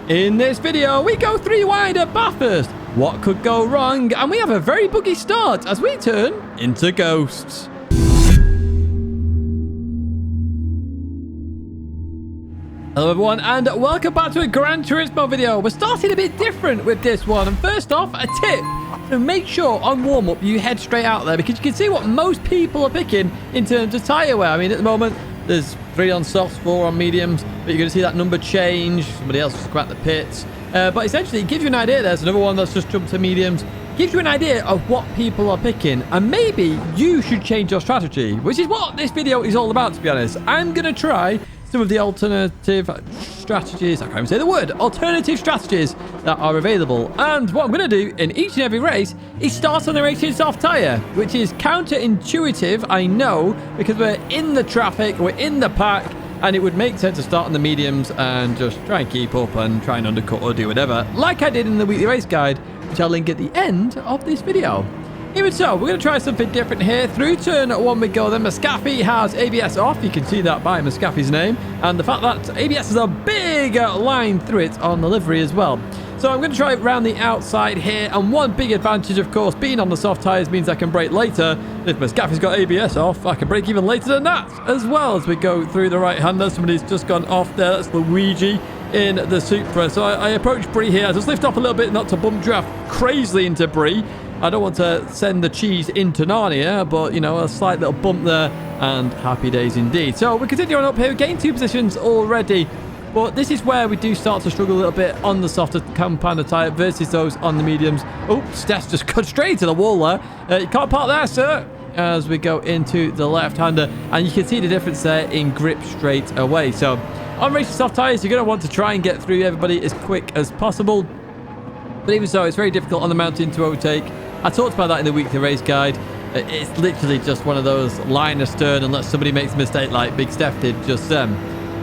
In this video, we go 3 wide at Bathurst. What could go wrong? And we have a very buggy start as we turn into ghosts. Hello everyone and welcome back to a Gran Turismo video. We're starting a bit different with this one. And first off, a tip. So make sure on warm-up you head straight out there because you can see what most people are picking in terms of tyre wear. I mean, at the moment, there's 3 on softs, 4 on mediums, but you're going to see that number change. Somebody else just cracked the pits. But essentially, it gives you an idea. There's another one that's just jumped to mediums. Gives you an idea of what people are picking. And maybe you should change your strategy, which is what this video is all about, to be honest. I'm going to try some of the alternative strategies, I can't even say the word, alternative strategies that are available. And what I'm going to do in each and every race is start on the racing soft tyre, which is counterintuitive, I know, because we're in the traffic, we're in the pack, and it would make sense to start on the mediums and just try and keep up and try and undercut or do whatever, like I did in the weekly race guide, which I'll link at the end of this video. Even so, we're going to try something different here. Through turn 1 we go. Then Muscafy has ABS off. You can see that by Muscafy's name. And the fact that ABS has a big line through it on the livery as well. So I'm going to try it around the outside here. And one big advantage, of course, being on the soft tyres means I can brake later. If Muscafy's got ABS off, I can brake even later than that as well as we go through the right-hander. Somebody's just gone off there. That's Luigi in the Supra. So I approach Brie here. I just lift off a little bit, not to bump draft crazily into Brie. I don't want to send the cheese into Narnia, but, you know, a slight little bump there, and happy days indeed. So we're continuing up here. We've gained 2 positions already, but this is where we do start to struggle a little bit on the softer compounder tyre versus those on the mediums. Oh, Steph's just cut straight to the wall there. You can't park there, sir, as we go into the left-hander, and you can see the difference there in grip straight away. So on racing soft tyres, you're going to want to try and get through everybody as quick as possible. But even so, it's very difficult on the mountain to overtake. I talked about that in the weekly race guide. It's literally just one of those line astern unless somebody makes a mistake like Big Steph did just then.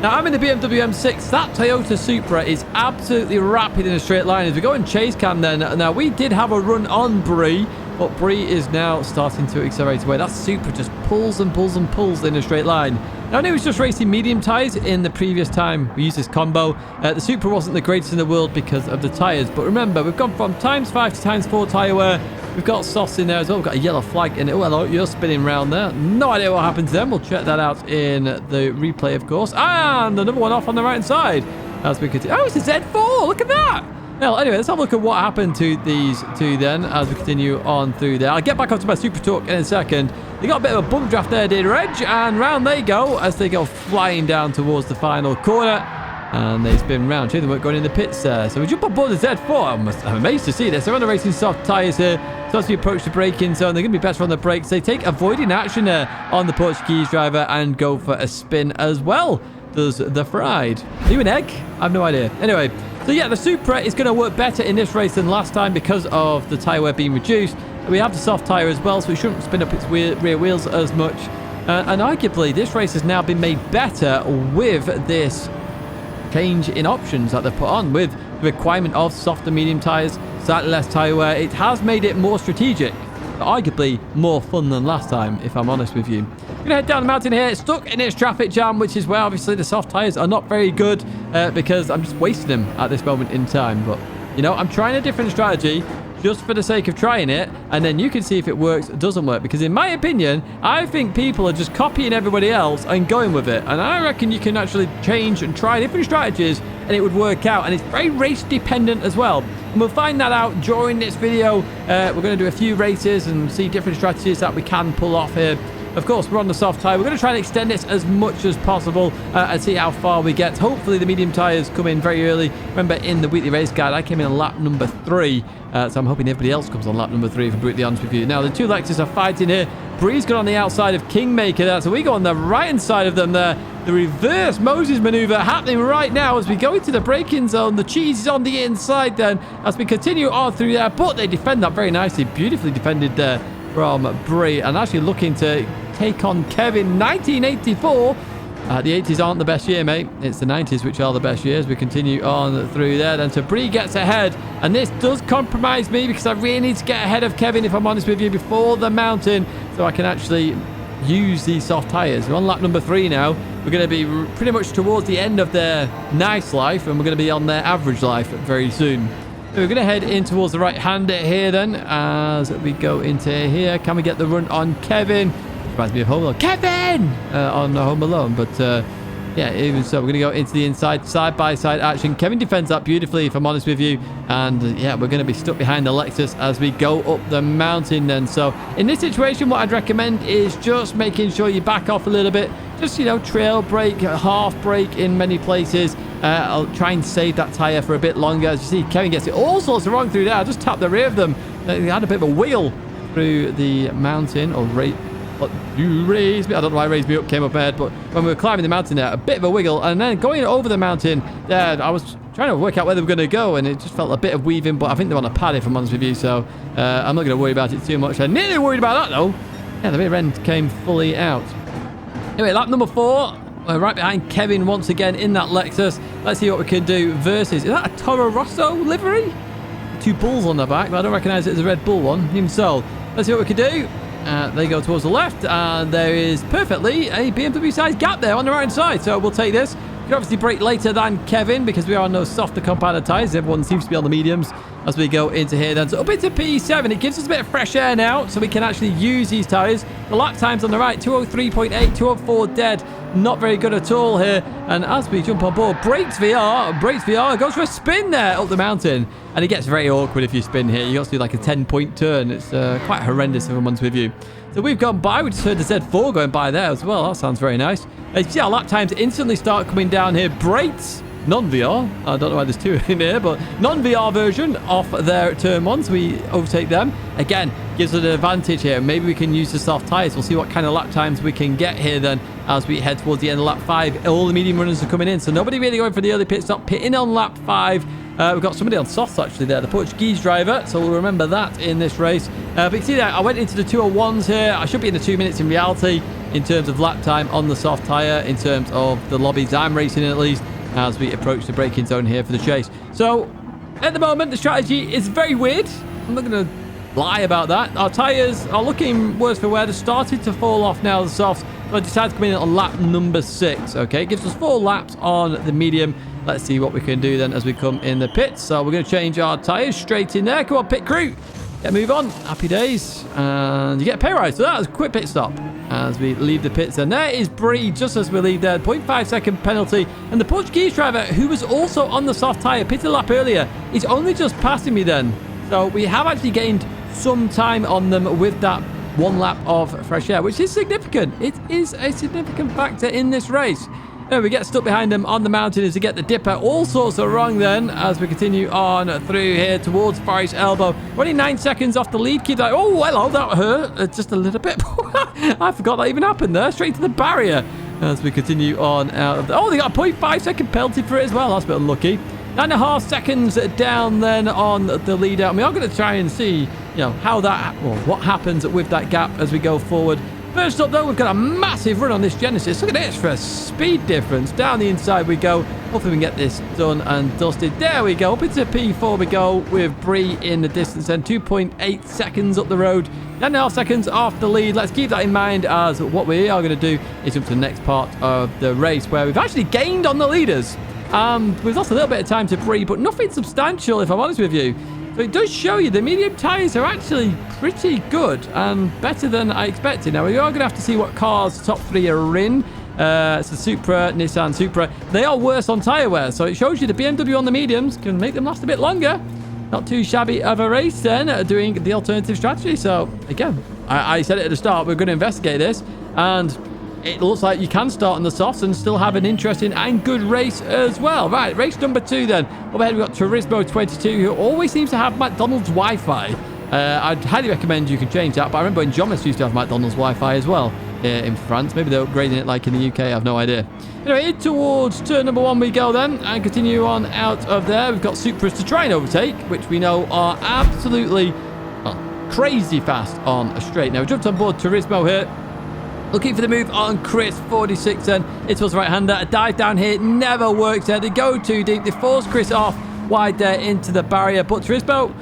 Now, I'm in the BMW M6. That Toyota Supra is absolutely rapid in a straight line. As we go in chase cam then. Now, we did have a run on Brie, but Brie is now starting to accelerate away. That Supra just pulls and pulls and pulls in a straight line. Now, I knew it was just racing medium tyres in the previous time we used this combo. The Supra wasn't the greatest in the world because of the tyres. But remember, we've gone from ×5 to ×4 tyre wear. We've got softs in there as well. We've got a yellow flag in it. Oh, hello, you're spinning round there. No idea what happened to them. We'll check that out in the replay, of course. And another one off on the right hand side as we continue. Oh, it's a Z4. Look at that. Well, anyway, let's have a look at what happened to these two then as we continue on through there. I'll get back onto my Super Talk in a second. They got a bit of a bump draft there, did Reg, and round they go as they go flying down towards the final corner. And they spin round. Two of them weren't going in the pits there. So we jump on board the Z4. I'm amazed to see this. They're on the racing soft tyres here. So as we approach the braking zone, they're going to be better on the brakes. They take avoiding action there on the Portuguese driver and go for a spin as well. Does the Fried. Are you an egg? I have no idea. Anyway, so yeah, the Supra is going to work better in this race than last time because of the tyre wear being reduced. We have the soft tyre as well, so it shouldn't spin up its rear wheels as much. And arguably, this race has now been made better with this change in options that they've put on, with the requirement of softer medium tyres, slightly less tyre wear. It has made it more strategic, but arguably more fun than last time, if I'm honest with you. I'm going to head down the mountain here, stuck in this traffic jam, which is where obviously the soft tyres are not very good because I'm just wasting them at this moment in time. But, you know, I'm trying a different strategy just for the sake of trying it, and then you can see if it works or doesn't work. Because in my opinion, I think people are just copying everybody else and going with it. And I reckon you can actually change and try different strategies and it would work out. And it's very race dependent as well. And we'll find that out during this video. We're going to do a few races and see different strategies that we can pull off here. Of course, we're on the soft tyre. We're going to try and extend this as much as possible and see how far we get. Hopefully, the medium tyres come in very early. Remember, in the weekly race guide, I came in on lap number 3. So I'm hoping everybody else comes on lap number 3, if I'm brutally honest with you. Now, the two Lexus are fighting here. Bree's got on the outside of Kingmaker there. So we go on the right-hand side of them there. The reverse Moses maneuver happening right now as we go into the braking zone. The cheese is on the inside then as we continue on through there. But they defend that very nicely. Beautifully defended there from Bree. And actually looking to take on Kevin. 1984. The 80s aren't the best year, mate. It's the 90s which are the best years. We continue on through there. Then Bree gets ahead. And this does compromise me because I really need to get ahead of Kevin, if I'm honest with you, before the mountain. So I can actually use these soft tyres. We're on lap number 3 now. we're going to be pretty much towards the end of their nice life, and we're going to be on their average life very soon. So we're going to head in towards the right-hand here then, as we go into here. Can we get the run on Kevin? Reminds me of Home Alone. Kevin! On Home Alone, but yeah, even so, we're going to go into the inside side-by-side action. Kevin defends that beautifully, if I'm honest with you. And yeah, we're going to be stuck behind the Lexus as we go up the mountain then. So in this situation, what I'd recommend is just making sure you back off a little bit. Just, you know, trail brake, half brake in many places. I'll try and save that tyre for a bit longer. As you see, Kevin gets it all sorts of wrong through there. I just tapped the rear of them. They had a bit of a wheel through the mountain, or but you raised me. I don't know why raised me up came up ahead, but when we were climbing the mountain there, a bit of a wiggle, and then going over the mountain there, I was trying to work out where they were going to go, and it just felt a bit of weaving, but I think they're on a pad, if I'm honest with you, so I'm not going to worry about it too much. I'm nearly worried about that though. Yeah, the rear end came fully out. Anyway, lap number 4. We're right behind Kevin once again in that Lexus. Let's see what we can do versus... Is that a Toro Rosso livery? 2 bulls on the back, but I don't recognise it as a Red Bull one. Even so, let's see what we can do. They go towards the left, and there is perfectly a BMW-sized gap there on the right side. So we'll take this. We can obviously brake later than Kevin because we are on those softer compounded tyres. Everyone seems to be on the mediums as we go into here then. So up into P7, it gives us a bit of fresh air now, so we can actually use these tyres. The lap times on the right, 203.8, 204 dead. Not very good at all here. And as we jump on board, brakes VR, goes for a spin there up the mountain. And it gets very awkward if you spin here. You got to do like a 10-point turn. It's quite horrendous if I'm honest with you. So we've gone by. We just heard the Z4 going by there as well. That sounds very nice. You see our lap times instantly start coming down here. Brakes, non-VR. I don't know why there's 2 in here, but non-VR version off there at turn 1. So we overtake them. Again, gives us an advantage here. Maybe we can use the soft tyres. We'll see what kind of lap times we can get here then as we head towards the end of lap 5. All the medium runners are coming in, so nobody really going for the early pit stop. Pitting on lap 5. We've got somebody on softs actually there, the Portuguese driver, so we'll remember that in this race. But you see that I went into the 201s here. I should be in the 2 minutes in reality in terms of lap time on the soft tyre, in terms of the lobbies I'm racing in at least, as we approach the braking zone here for the chase. So at the moment, the strategy is very weird. I'm not going to lie about that. Our tyres are looking worse for wear. They're starting to fall off now, the softs. So I decided to come in on lap number 6. Okay, it gives us 4 laps on the medium. Let's see what we can do then as we come in the pits. So we're going to change our tyres straight in there. Come on, pit crew. Get a move on. Happy days. And you get a pay rise. So that was a quick pit stop as we leave the pits. And there is Bree just as we leave there. 0.5 second penalty. And the Portuguese driver, who was also on the soft tyre, pitted a lap earlier, is only just passing me then. So we have actually gained some time on them with that 1 lap of fresh air, which is significant. It is a significant factor in this race. There we get stuck behind them on the mountain as we get the dipper. All sorts are wrong then as we continue on through here towards Forest Elbow. We're only 9 seconds off the lead. Keep that. Oh, hello, that hurt just a little bit. I forgot that even happened there. Straight to the barrier as we continue on out of the... Oh, they got a 0.5 second penalty for it as well. That's a bit unlucky. 9.5 seconds down then on the leader. And we are going to try and see, you know, how that... Well, what happens with that gap as we go forward. First up, though, we've got a massive run on this Genesis. Look at this for a speed difference. Down the inside we go. Hopefully we can get this done and dusted. There we go. Up into P4 we go with Bree in the distance then. 2.8 seconds up the road. 9.5 seconds off the lead. Let's keep that in mind as what we are going to do is jump to the next part of the race where we've actually gained on the leaders. We've lost a little bit of time to Bree, but nothing substantial if I'm honest with you. So it does show you the medium tyres are actually pretty good and better than I expected. Now, we are going to have to see what cars top 3 are in. It's the Supra, Nissan Supra. They are worse on tyre wear, so it shows you the BMW on the mediums can make them last a bit longer. Not too shabby of a race then, doing the alternative strategy. So, again, I said it at the start, we're going to investigate this. And it looks like you can start on the softs and still have an interesting and good race as well. Right, race number 2 then. Up ahead, we've got Turismo 22, who always seems to have McDonald's Wi-Fi. I'd highly recommend you can change that, but I remember when Jomis used to have McDonald's Wi-Fi as well in France. Maybe they're upgrading it like in the UK, I have no idea. Anyway, in towards turn number 1 we go then, and continue on out of there. We've got Supras to try and overtake, which we know are absolutely crazy fast on a straight. Now, we jumped on board Turismo here. Looking for the move on Chris, 46 then. It was right-hander. A dive down here never works there. They go too deep. They force Chris off wide there into the barrier. But Turismo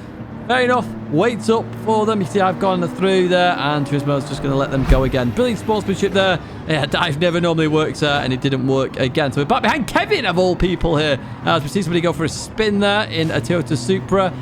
Fair enough. Waits up for them. You see, I've gone through there, and Turismo's just going to let them go again. Brilliant sportsmanship there. Yeah, dive never normally works there, and it didn't work again. So we're back behind Kevin, of all people, here. As we see somebody go for a spin there in a Toyota Supra.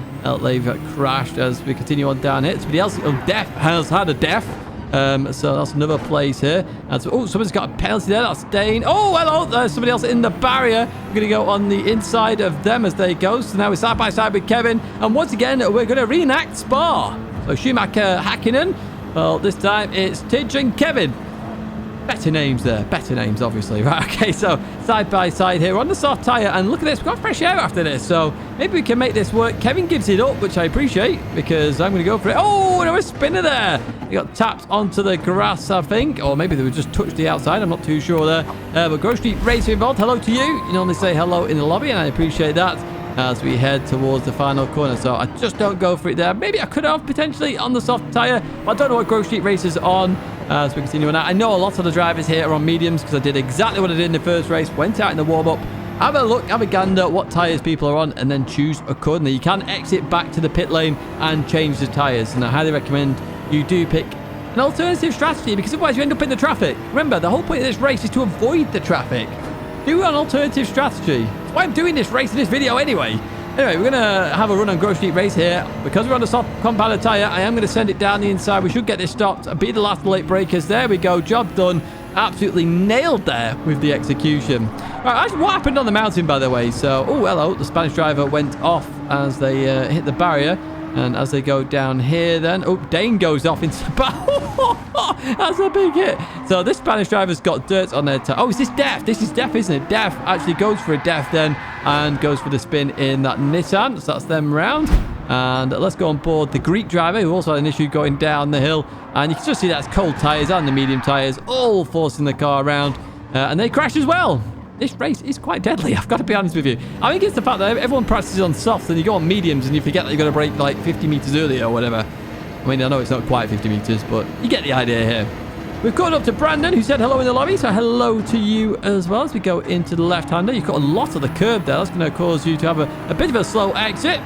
They've crashed as we continue on down here. Somebody else, Def, has had a death. So that's another place here. And so, oh, someone's got a penalty there. That's Dane. Oh, hello. There's somebody else in the barrier. We're going to go on the inside of them as they go. So now we're side by side with Kevin. And once again, we're going to reenact Spa. So Schumacher, Hakkinen. Well, this time it's Tidge and Kevin. Better names there. Better names, obviously. Right, okay, so side by side here. We're on the soft tyre, and look at this. We've got fresh air after this, so maybe we can make this work. Kevin gives it up, which I appreciate, because I'm going to go for it. Oh, there was a spinner there. He got tapped onto the grass, I think, or maybe they were just touched the outside. I'm not too sure there. But Grove Street Racing involved. Hello to you. You normally say hello in the lobby, and I appreciate that as we head towards the final corner. So I just don't go for it there. Maybe I could have potentially on the soft tyre, but I don't know what Grove Street Race is on. As we continue on that, I know a lot of the drivers here are on mediums because I did exactly what I did in the first race. Went out in the warm-up, have a look, have a gander what tyres people are on, and then choose accordingly. You can exit back to the pit lane and change the tyres, and I highly recommend you do pick an alternative strategy, because otherwise you end up in the traffic. Remember, the whole point of this race is to avoid the traffic. Do an alternative strategy. That's why I'm doing this race in this video anyway. Anyway, we're going to have a run on Grove Street Race here. Because we're on a soft compounded tyre, I am going to send it down the inside. We should get this stopped and beat the last late breakers. There we go. Job done. Absolutely nailed there with the execution. Right, what happened on the mountain, by the way? So, oh, hello. The Spanish driver went off as they hit the barrier. And as they go down here then... Oh, Dane goes off into... That's a big hit. So this Spanish driver's got dirt on their tire. Oh, is this Def? This is Def, isn't it? Def actually goes for a Def then and goes for the spin in that Nissan. So that's them round. And let's go on board the Greek driver, who also had an issue going down the hill. And you can just see that's cold tyres and the medium tyres all forcing the car around. And they crash as well. This race is quite deadly, I've got to be honest with you. I think it's the fact that everyone practices on softs and you go on mediums and you forget that you've got to brake like 50 meters earlier or whatever. I mean, I know it's not quite 50 meters, but you get the idea here. We've caught up to Brandon, who said hello in the lobby, so hello to you as well as we go into the left-hander. You've got a lot of the curb there. That's going to cause you to have a bit of a slow exit.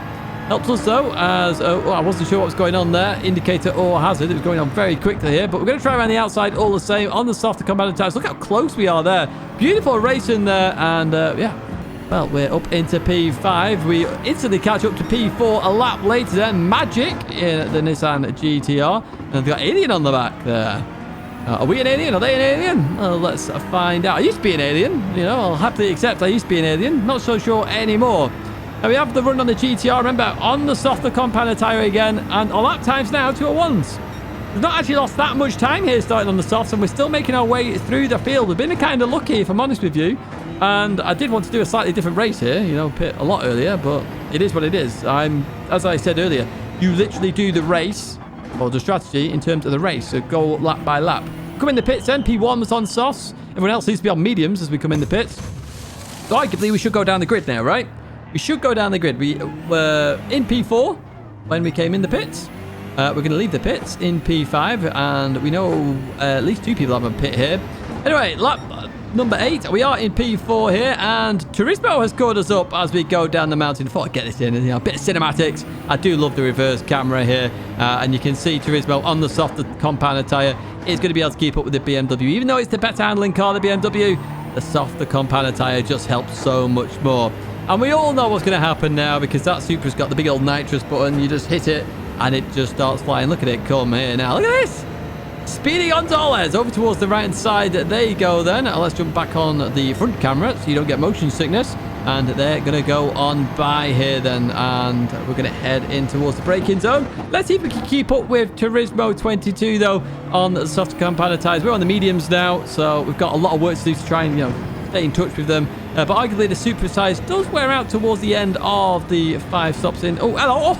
Helps us though, as I wasn't sure what was going on there. Indicator or hazard. It was going on very quickly here, but we're going to try around the outside all the same on the softer compounded tyres. Look how close we are there. Beautiful racing there, and yeah. Well, we're up into P5. We instantly catch up to P4 a lap later then. Magic in the Nissan GTR. And they've got Alien on the back there. Are we an alien? Are they an alien? Well, let's find out. I used to be an alien. You know, I'll happily accept I used to be an alien. Not so sure anymore. And we have the run on the GTR, remember, on the softer compounded tyre again, and our lap times now 2:01s. We've not actually lost that much time here starting on the softs, and we're still making our way through the field. We've been kind of lucky, if I'm honest with you, and I did want to do a slightly different race here, you know, pit a lot earlier, but it is what it is. As I said earlier, you literally do the race, or the strategy, in terms of the race, so go lap by lap. Come in the pits then, P1 was on softs, everyone else needs to be on mediums as we come in the pits. So arguably we should go down the grid now, right? We should go down the grid. We were in P4 when we came in the pits. We're going to leave the pits in P5, and we know at least two people have a pit here. Anyway, lap number 8. We are in P4 here, and Turismo has caught us up as we go down the mountain. Thought I'd get this in, you know, a bit of cinematics. I do love the reverse camera here, and you can see Turismo on the softer compounded tyre is going to be able to keep up with the BMW. Even though it's the better handling car, the BMW, the softer compounded tyre just helps so much more. And we all know what's going to happen now, because that Supra's got the big old nitrous button. You just hit it and it just starts flying. Look at it come here now. Look at this. Speedy Gonzalez over towards the right hand side. There you go then. Let's jump back on the front camera so you don't get motion sickness. And they're going to go on by here then. And we're going to head in towards the braking zone. Let's see if we can keep up with Turismo 22 though on the soft compounded tyres. We're on the mediums now, so we've got a lot of work to do to try and, you know, stay in touch with them. But arguably the super size does wear out towards the end of the 5 stops in. Oh, hello.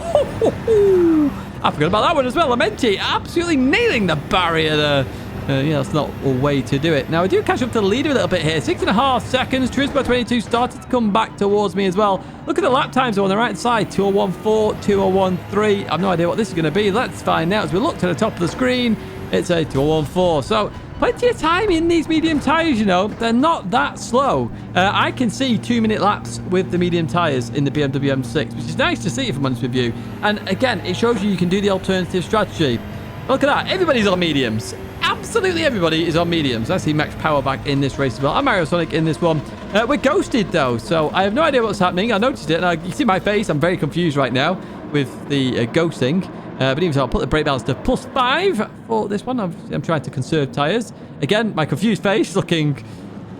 Oh, I forgot about that one as well. Amenti absolutely nailing the barrier there. Yeah, that's not a way to do it. Now, we do catch up to the leader a little bit here. 6.5 seconds. Turismo 22 started to come back towards me as well. Look at the lap times on the right side. 2:01.4, 2:01.3. I've no idea what this is going to be. Let's find out as we look to the top of the screen. It's a 2:01.4. So plenty of time in these medium tires, you know. They're not that slow. I can see 2-minute laps with the medium tires in the BMW M6, which is nice to see, if I'm honest with you. And again, it shows you can do the alternative strategy. Look at that. Everybody's on mediums. Absolutely everybody is on mediums. I see max power back in this race as well. I'm Mario Sonic in this one. We're ghosted, though, so I have no idea what's happening. I noticed it, and you see my face. I'm very confused right now with the ghosting. But even so, I'll put the brake balance to +5 for this one. I'm trying to conserve tyres. Again, my confused face looking,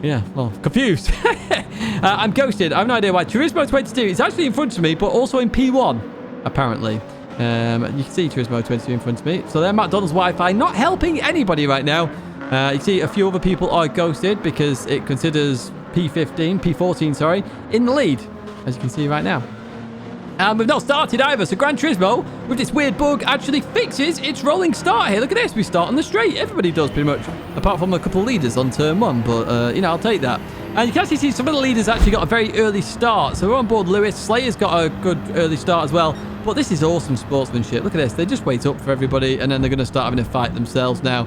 yeah, well, confused. I'm ghosted. I have no idea why. Turismo 22 is actually in front of me, but also in P1, apparently. You can see Turismo 22 in front of me. So they're McDonald's Wi-Fi, not helping anybody right now. You see a few other people are ghosted because it considers P14, sorry, in the lead, as you can see right now. And we've not started either, so Gran Turismo, with this weird bug, actually fixes its rolling start here. Look at this, we start on the straight. Everybody does, pretty much, apart from a couple of leaders on turn 1, but, you know, I'll take that. And you can actually see some of the leaders actually got a very early start. So we're on board Lewis. Slayer's got a good early start as well. But this is awesome sportsmanship. Look at this. They just wait up for everybody, and then they're going to start having a fight themselves now.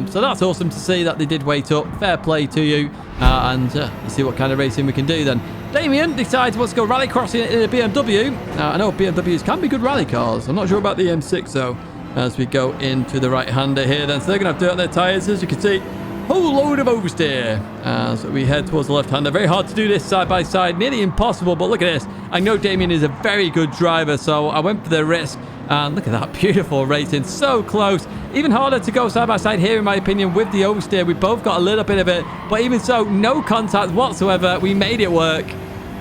So that's awesome to see that they did wait up. Fair play to you. And let's see what kind of racing we can do then. Damien decides wants to go rally crossing in a BMW. I know BMWs can be good rally cars. I'm not sure about the M6, though, as we go into the right-hander here then. So they're going to have dirt on their tyres, as you can see. Whole load of oversteer as we head towards the left-hander. Very hard to do this side by side, nearly impossible, but look at this. I know Damien is a very good driver, so I went for the risk. And look at that, beautiful racing, so close. Even harder to go side by side here, in my opinion, with the oversteer. We both got a little bit of it, but even so, no contact whatsoever. We made it work.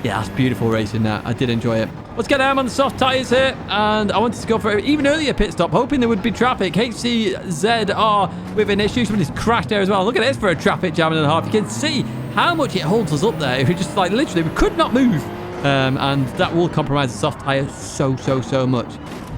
Yeah, that's beautiful racing, that. I did enjoy it. Let's get down on the soft tyres here, and I wanted to go for an even earlier pit stop, hoping there would be traffic. HCZR with an issue. Somebody's crashed there as well. Look at this for a traffic jam and a half. You can see how much it holds us up there. We just, like, literally, we could not move. And that will compromise the soft tyre so much.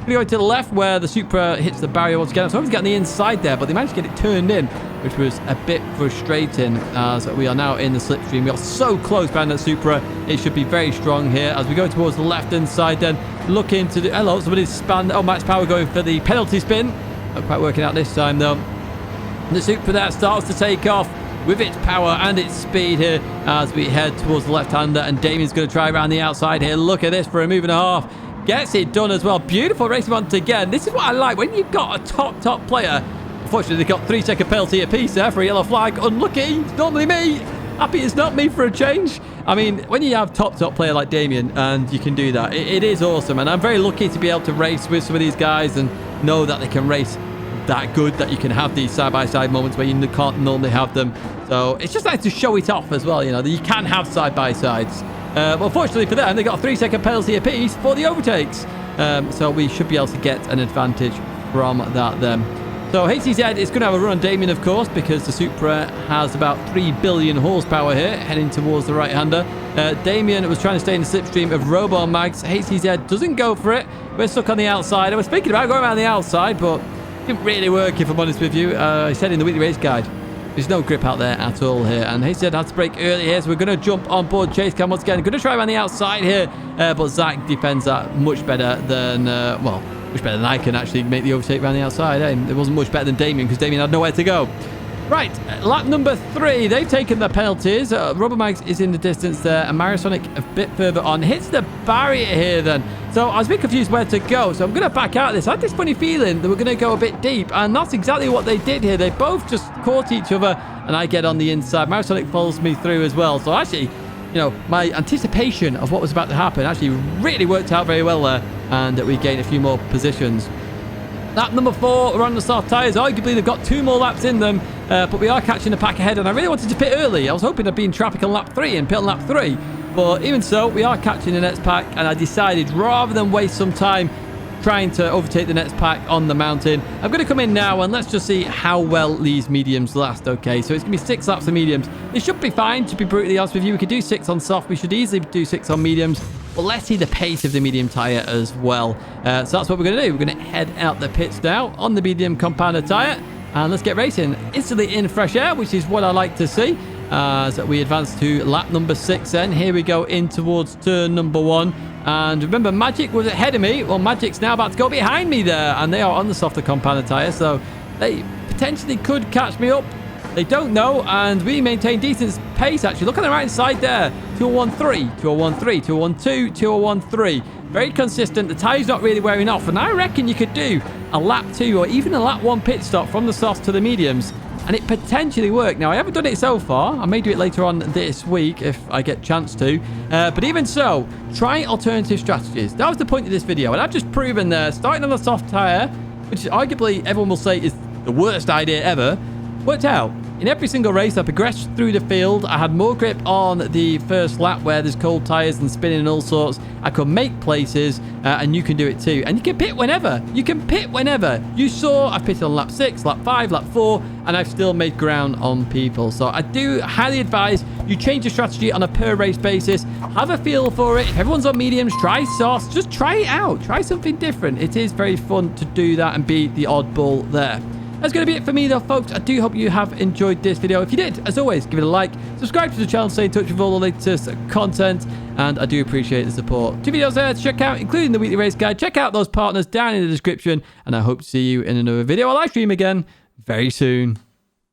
We're going to the left where the Supra hits the barrier once again. So I was getting the inside there, but they managed to get it turned in, which was a bit frustrating as we are now in the slipstream. We are so close behind that Supra. It should be very strong here as we go towards the left-hand side then. Looking to do... Hello, somebody's spun. Oh, Max Power going for the penalty spin. Not quite working out this time, though. The Supra there starts to take off with its power and its speed here as we head towards the left-hander. And Damien's going to try around the outside here. Look at this for a move and a half. Gets it done as well. Beautiful racing once again. This is what I like. When you've got a top player. Unfortunately, they got 3-second penalty apiece there for a yellow flag. Unlucky. It's normally me. Happy it's not me for a change. I mean, when you have top player like Damien and you can do that, it is awesome. And I'm very lucky to be able to race with some of these guys and know that they can race that good, that you can have these side-by-side moments where you can't normally have them. So it's just nice to show it off as well, you know, that you can have side-by-sides. Well, fortunately for them, they got a 3-second penalty apiece for the overtakes. So we should be able to get an advantage from that then. So HCZ is going to have a run on Damien, of course, because the Supra has about 3 billion horsepower here, heading towards the right-hander. Damien was trying to stay in the slipstream of Robo Mags. HCZ doesn't go for it. We're stuck on the outside. I was thinking about going around the outside, but it didn't really work, if I'm honest with you. I said in the weekly race guide, there's no grip out there at all here. And HCZ had to brake early here, so we're going to jump on board Chase Cam once again. Going to try around the outside here, but Zach defends that much better than, well, much better than I can actually make the overtake around the outside. It wasn't much better than Damien, because Damien had nowhere to go. Right, lap number 3. They've taken the penalties. Robomags is in the distance there, and Mario Sonic a bit further on. Hits the barrier here then. So I was a bit confused where to go, so I'm going to back out of this. I had this funny feeling that we're going to go a bit deep, and that's exactly what they did here. They both just caught each other, and I get on the inside. Mario Sonic follows me through as well. So actually, you know, my anticipation of what was about to happen actually really worked out very well there, and we gained a few more positions. Lap number 4, we're on the soft tyres. Arguably, they've got 2 more laps in them, but we are catching the pack ahead, and I really wanted to pit early. I was hoping I'd be in traffic on lap 3 and pit on lap 3, but even so, we are catching the next pack, and I decided rather than waste some time trying to overtake the next pack on the mountain, I'm going to come in now, and let's just see how well these mediums last. Okay, so it's going to be 6 laps of mediums. It should be fine, to be brutally honest with you. We could do 6 on soft. We should easily do 6 on mediums. But let's see the pace of the medium tyre as well. So that's what we're going to do. We're going to head out the pits now on the medium compounder tyre. And let's get racing. Instantly in fresh air, which is what I like to see. As we advance to lap number 6 then. Here we go in towards turn number 1. And remember, Magic was ahead of me. Well, Magic's now about to go behind me there. And they are on the softer compounder tyre. So they potentially could catch me up. They don't know, and we maintain decent pace, actually. Look on the right side there. 2013, 2013, 2012, 2013. Very consistent. The tyre's not really wearing off, and I reckon you could do a lap 2 or even a lap 1 pit stop from the softs to the mediums, and it potentially worked. Now, I haven't done it so far. I may do it later on this week if I get a chance to. But even so, try alternative strategies. That was the point of this video, and I've just proven there, starting on a soft tire, which arguably everyone will say is the worst idea ever, worked out. In every single race, I progressed through the field. I had more grip on the first lap where there's cold tires and spinning and all sorts. I could make places, and you can do it too. And you can pit whenever. You can pit whenever. You saw I pitted on lap 6, lap 5, lap 4, and I've still made ground on people. So I do highly advise you change your strategy on a per race basis. Have a feel for it. If everyone's on mediums, try softs. Just try it out. Try something different. It is very fun to do that and be the oddball there. That's going to be it for me, though, folks. I do hope you have enjoyed this video. If you did, as always, give it a like. Subscribe to the channel, stay in touch with all the latest content. And I do appreciate the support. 2 videos there to check out, including the weekly race guide. Check out those partners down in the description. And I hope to see you in another video or live stream again very soon.